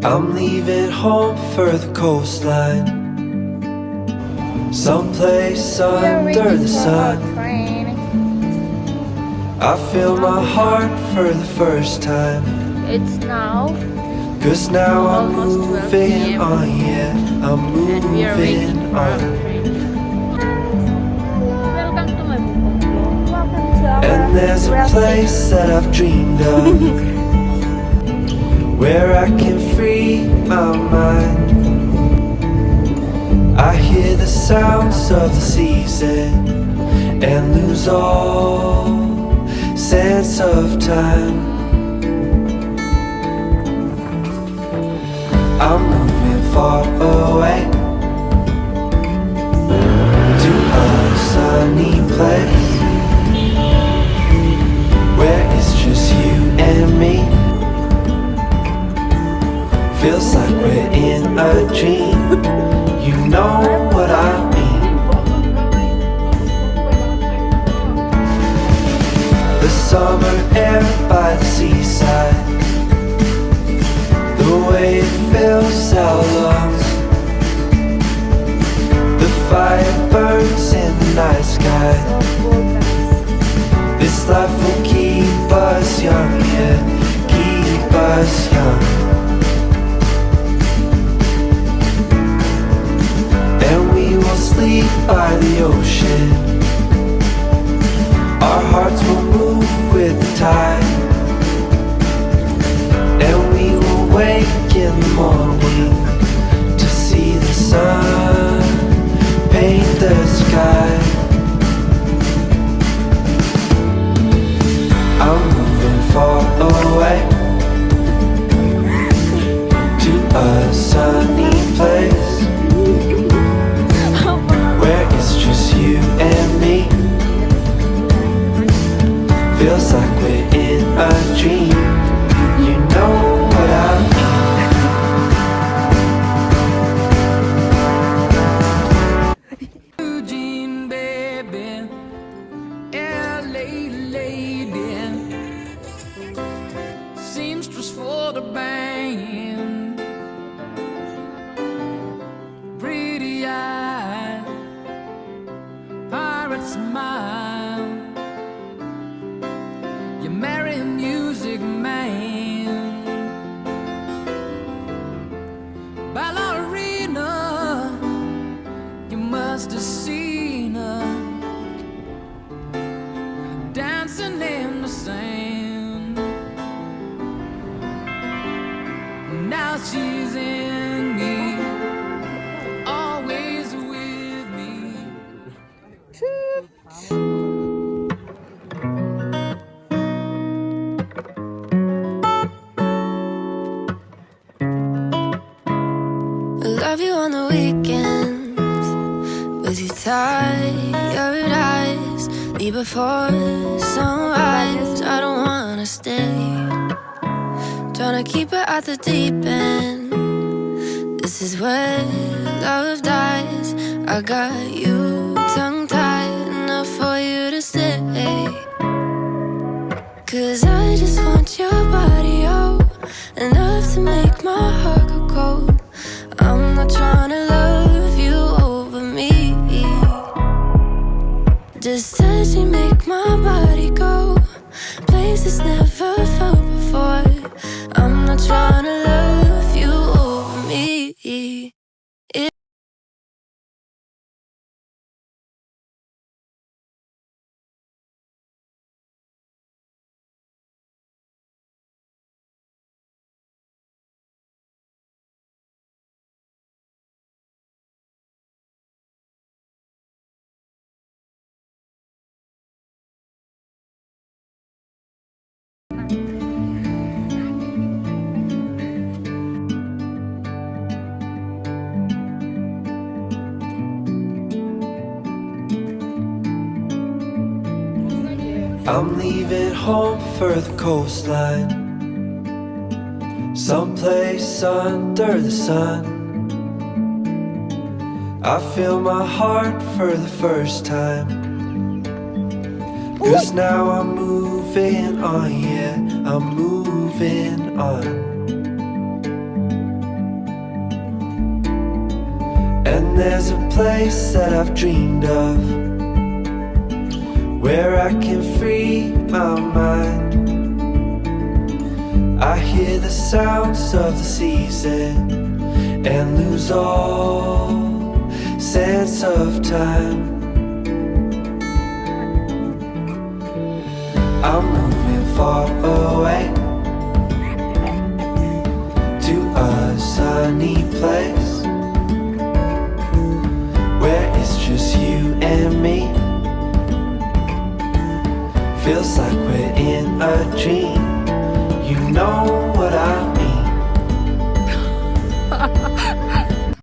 I'm leaving home for the coastline, someplace under the sun. I feel my heart for the first time. It's now 'Cause now I'm almost 12 moving p.m. on, yeah, I'm and we are waiting moving for our on. train. Welcome to my vlog. Welcome to our And there's a place that I've dreamed of where I can free my mind. I hear the sounds of the season and lose all sense of time. I'm moving far away to a sunny place where it's just you and me. Feels like we're in a dream. You know what I mean. The summer air by the seaside, the way it fills our lungs. The fire burns in the night sky. This life will keep us young, yeah, keep us young. And we will sleep by the ocean. Our hearts will move with the tide. And we will wake in the morning to see the sun paint the sky. I'm moving far away to a sunny place where it's just you and me. Feels like we're in a dream. You know what I mean. Eugene, baby, LA lady, seamstress for the band, pretty eye, pirate smile. You marry a music man, ballerina. You must have seen her dancing in the sand. Now she's in me, always with me. I love you on the weekends with your tired eyes. Me before sunrise. I don't wanna stay. Tryna keep it at the deep end. This is where love dies. I got you tongue-tied enough for you to stay. 'Cause I just want your body, oh, enough to make my heart go cold. I'm not tryna love you over me. Just touch me, make my body go places never felt before. I'm not tryna love you over me. I'm leaving home for the coastline, someplace under the sun. I feel my heart for the first time, 'cause now I'm moving on, yeah, I'm moving on. there's a place that I've dreamed of, where I can free my mind. I hear the sounds of the season and lose all sense of time. I'm moving far away to a sunny place where it's just you and me. Feels like we're in a dream. You know